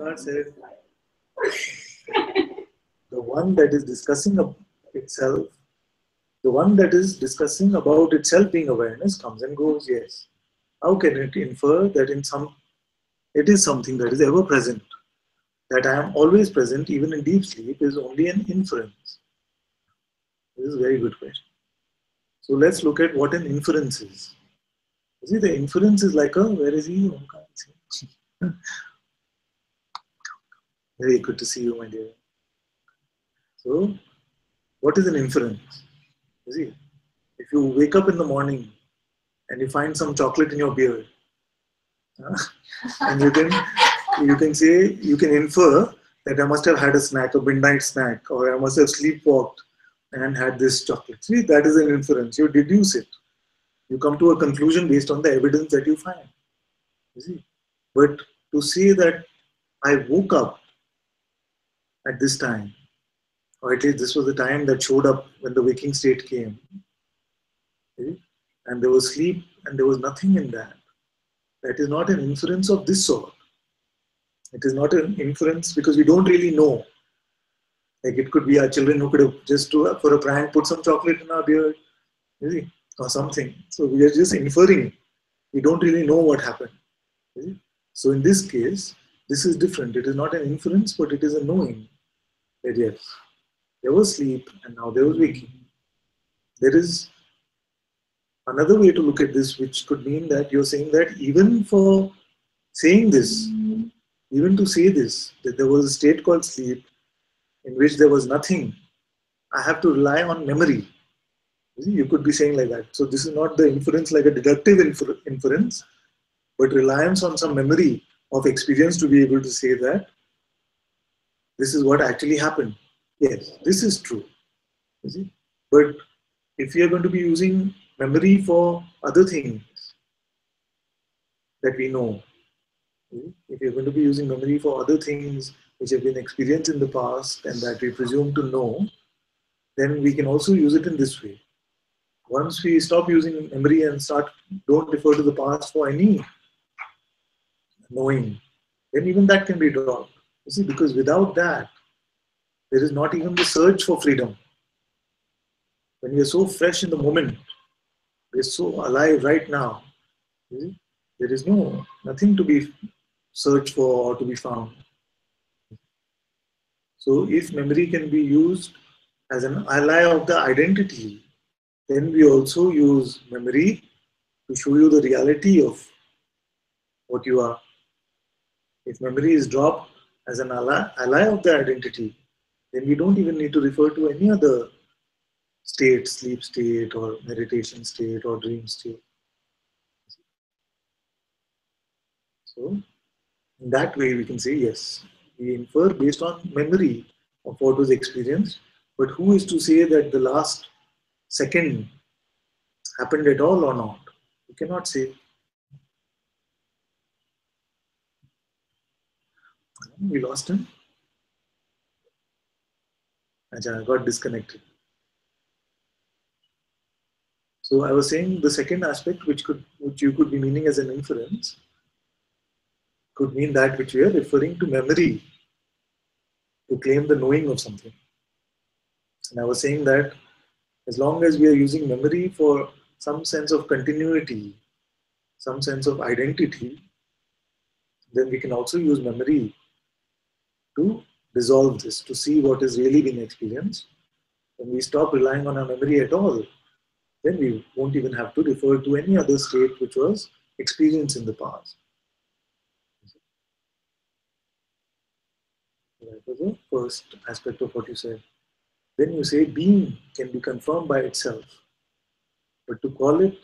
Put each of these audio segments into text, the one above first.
Ananta-Part said, the one that is discussing itself, the one that is discussing about itself being awareness comes and goes, yes. How can it infer that it is something that is ever present? That I am always present, even in deep sleep, is only an inference. This is a very good question. So let's look at what an inference is. You see, the inference is like where is he? Very good to see you, my dear. So, what is an inference? You see, if you wake up in the morning and you find some chocolate in your beard, and you can say, you can infer that I must have had a snack, a midnight snack, or I must have sleepwalked and had this chocolate. See, that is an inference. You deduce it. You come to a conclusion based on the evidence that you find. You see, but to say that I woke up at this time, or at least this was the time that showed up when the waking state came, okay? And there was sleep and there was nothing in that. That is not an inference of this sort. It is not an inference because we don't really know. Like it could be our children who could have just for a prank put some chocolate in our beard, you see, or something. So we are just inferring. We don't really know what happened. You see? So in this case, this is different. It is not an inference, but it is a knowing that yes, there was sleep and now there was waking. There is another way to look at this, which could mean that you're saying that even for saying this, even to say this, that there was a state called sleep in which there was nothing, I have to rely on memory. You could be saying like that. So this is not the inference like a deductive inference, but reliance on some memory of experience to be able to say that this is what actually happened. Yes, this is true. You see? But if you are going to be using memory for other things that we know, if you're going to be using memory for other things which have been experienced in the past and that we presume to know, then we can also use it in this way. Once we stop using memory and don't refer to the past for any knowing, then even that can be dropped. You see, because without that, there is not even the search for freedom. When we are so fresh in the moment, we are so alive right now, there is nothing to be searched for or to be found. So if memory can be used as an ally of the identity, then we also use memory to show you the reality of what you are. If memory is dropped as an ally of the identity, then we don't even need to refer to any other state, sleep state or meditation state or dream state. So in that way we can say yes, we infer based on memory of what was experienced, but who is to say that the last second happened at all or not? We cannot say. We lost him. I got disconnected. So I was saying the second aspect, which you could be meaning as an inference, could mean that which we are referring to memory to claim the knowing of something. And I was saying that as long as we are using memory for some sense of continuity, some sense of identity, then we can also use memory to dissolve this, to see what is really being experienced. When we stop relying on our memory at all, then we won't even have to refer to any other state which was experienced in the past. That was the first aspect of what you said. Then you say being can be confirmed by itself, but to call it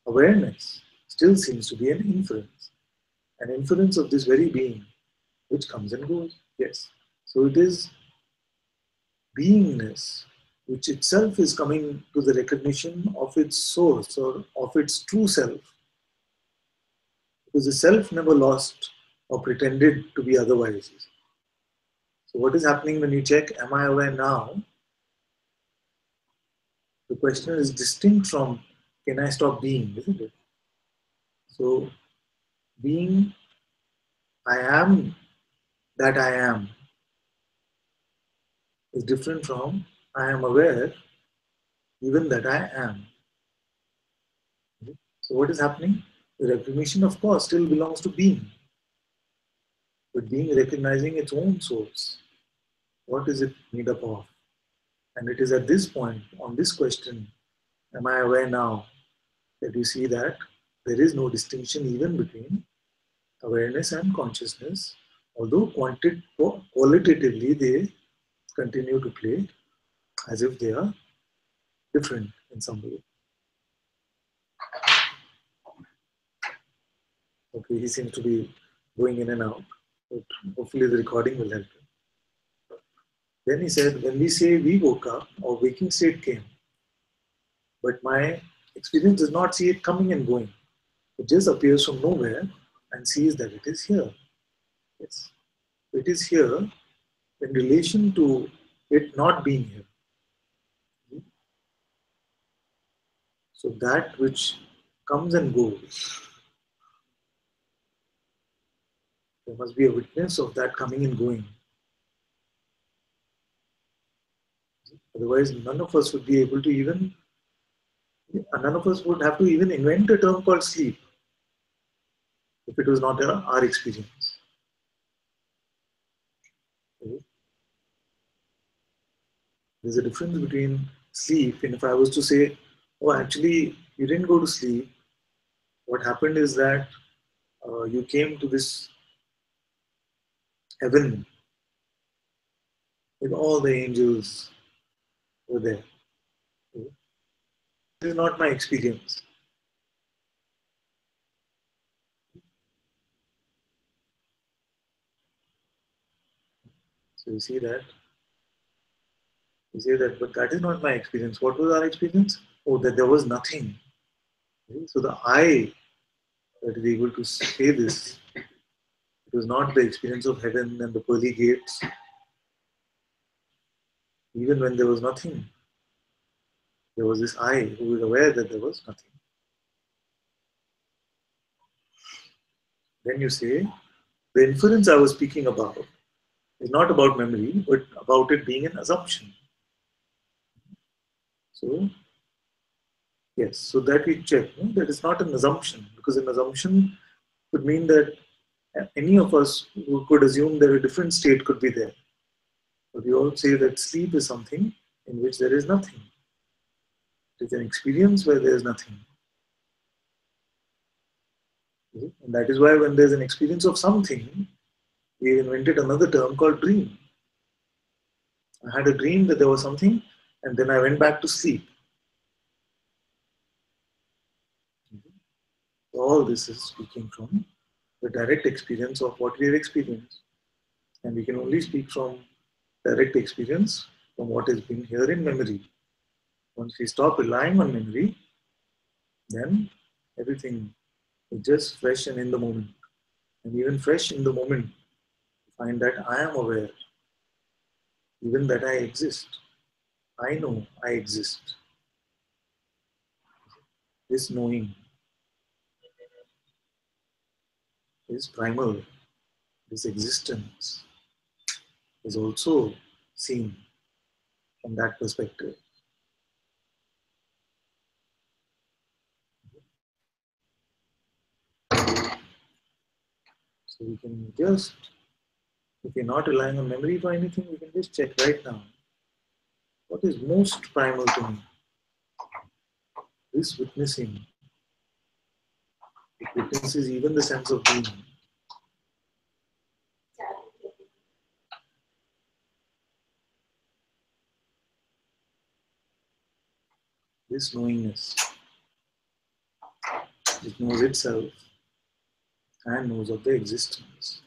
awareness still seems to be an inference of this very being, which comes and goes. Yes. So it is beingness, which itself is coming to the recognition of its source or of its true self. Because the self never lost or pretended to be otherwise. So what is happening when you check, am I aware now? The question is distinct from, can I stop being, isn't it? So being, I am that I am is different from I am aware even that I am. So what is happening? The recognition, of course, still belongs to being, but being recognizing its own source. What is it made up of? And it is at this point, on this question, am I aware now, that you see that there is no distinction even between awareness and consciousness, although qualitatively they continue to play as if they are different in some way. Okay, he seems to be going in and out, but hopefully the recording will help him. Then he said, when we say we woke up, our waking state came, but my experience does not see it coming and going. It just appears from nowhere and sees that it is here. Yes, it is here in relation to it not being here. So that which comes and goes, there must be a witness of that coming and going. Otherwise, none of us would have to even invent a term called sleep if it was not our experience. Okay? There's a difference between sleep, and if I was to say, oh, actually, you didn't go to sleep, what happened is that you came to this heaven with all the angels were there. Okay? This is not my experience. So you say that, but that is not my experience. What was our experience? Oh, that there was nothing. Okay? So the I that is able to say this, it was not the experience of heaven and the pearly gates, even when there was nothing. There was this I who was aware that there was nothing. Then you say, the inference I was speaking about is not about memory, but about it being an assumption. So, yes, so that we check, no? That is not an assumption, because an assumption could mean that any of us who could assume that a different state could be there. But we all say that sleep is something in which there is nothing. It is an experience where there is nothing. Okay? And that is why when there's an experience of something, we invented another term called dream. I had a dream that there was something, and then I went back to sleep. All this is speaking from the direct experience of what we have experienced. And we can only speak from direct experience from what has been here in memory. Once we stop relying on memory, then everything is just fresh and in the moment. And even fresh in the moment, find that I am aware, even that I exist. I know I exist. This knowing is primal. This existence is also seen from that perspective. So we can just, if we're not relying on memory for anything, we can just check right now. What is most primal to me? This witnessing. It witnesses even the sense of being. This knowingness. It knows itself and knows of the existence.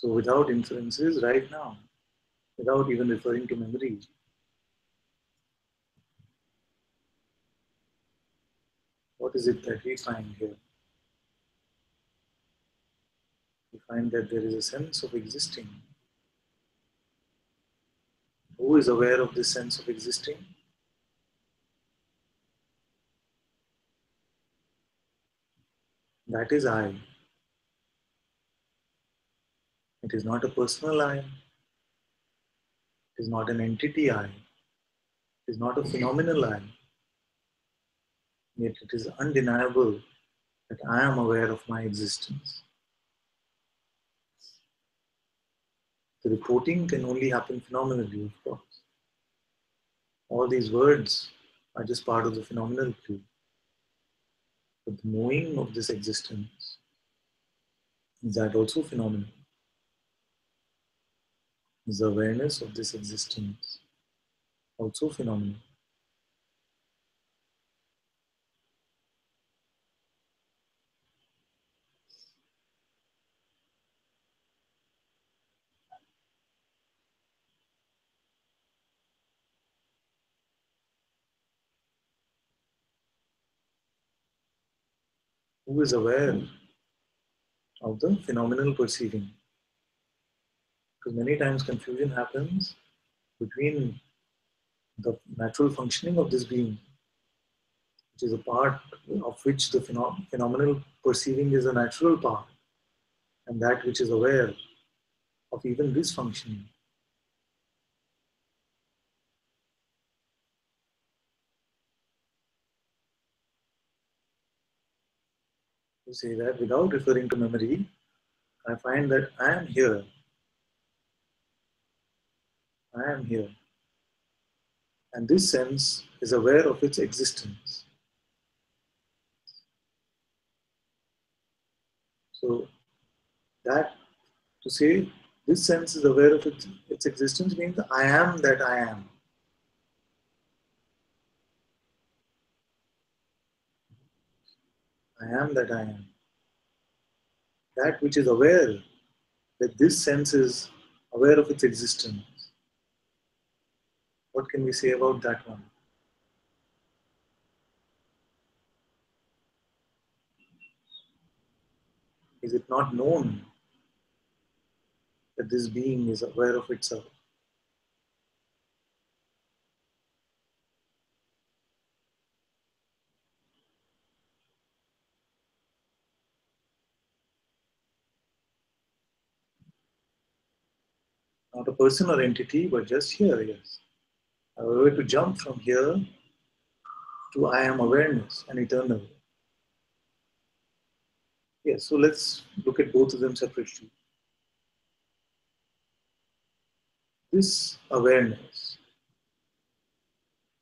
So without inferences right now, without even referring to memory, what is it that we find here? We find that there is a sense of existing. Who is aware of this sense of existing? That is I. It is not a personal I. It is not an entity I. It is not a phenomenal I. Yet it is undeniable that I am aware of my existence. The reporting can only happen phenomenally, of course. All these words are just part of the phenomenal clue. But the knowing of this existence is that also phenomenal. Is the awareness of this existence also phenomenal? Who is aware of the phenomenal perceiving? Because many times confusion happens between the natural functioning of this being, which is a part of which the phenomenal perceiving is a natural part, and that which is aware of even this functioning. You say that without referring to memory, I find that I am here. I am here. And this sense is aware of its existence. So that to say this sense is aware of its existence means I am that I am. I am that I am. That which is aware that this sense is aware of its existence. What can we say about that one? Is it not known that this being is aware of itself? Not a person or entity, but just here, yes. However, to jump from here to I am awareness and eternal. Yes, so let's look at both of them separately. This awareness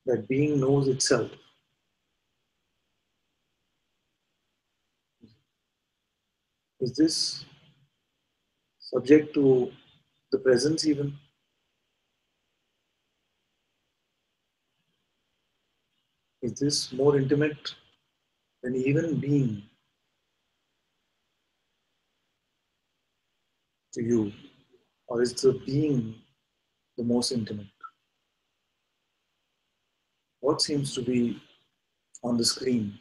that being knows itself, is this subject to the presence even? Is this more intimate than even being to you? Or is the being the most intimate? What seems to be on the screen?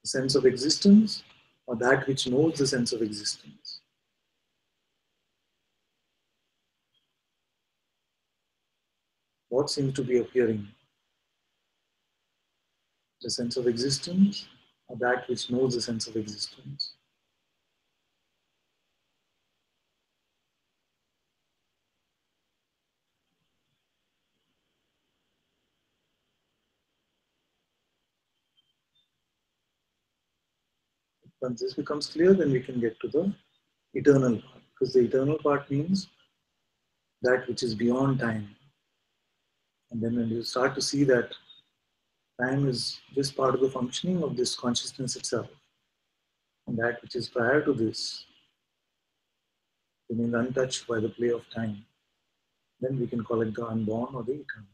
The sense of existence or that which knows the sense of existence? What seems to be appearing? The sense of existence or that which knows the sense of existence? Once this becomes clear, then we can get to the eternal part. Because the eternal part means that which is beyond time. And then when you start to see that time is just part of the functioning of this consciousness itself, and that which is prior to this remains untouched by the play of time, then we can call it the unborn or the eternal.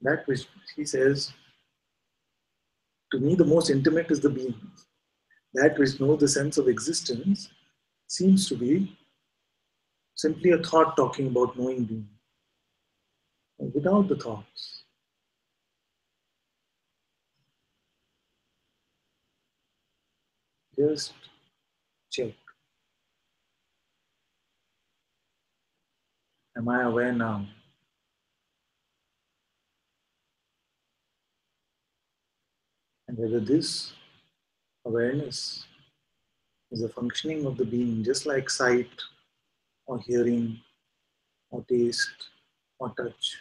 That which he says, to me, the most intimate is the being. That which knows the sense of existence seems to be simply a thought talking about knowing being. Without the thoughts, just check. Am I aware now? And whether this awareness is a functioning of the being, just like sight or hearing or taste or touch.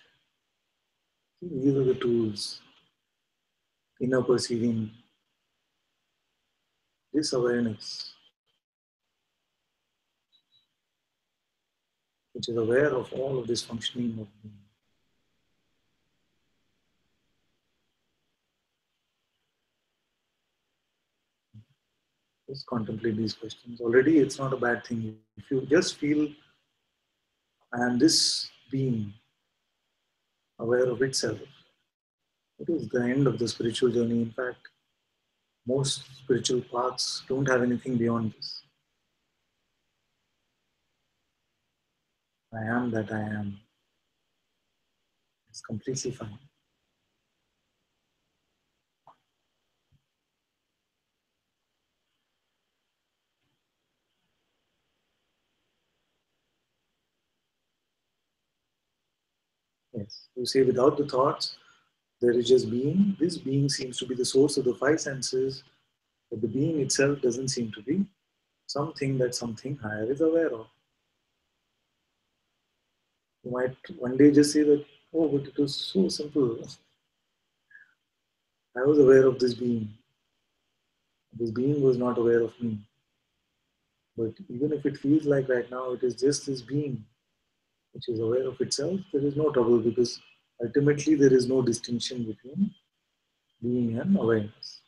These are the tools. Inner perceiving, this awareness, which is aware of all of this functioning of being. Just contemplate these questions. Already, it's not a bad thing. If you just feel, I am this being aware of itself, it is the end of the spiritual journey. In fact, most spiritual paths don't have anything beyond this. I am that I am. It's completely fine. Yes. You say without the thoughts, there is just being. This being seems to be the source of the five senses, but the being itself doesn't seem to be something that something higher is aware of. You might one day just say that, oh, but it was so simple. I was aware of this being. This being was not aware of me. But even if it feels like right now it is just this being which is aware of itself, there is no trouble because ultimately there is no distinction between being and awareness.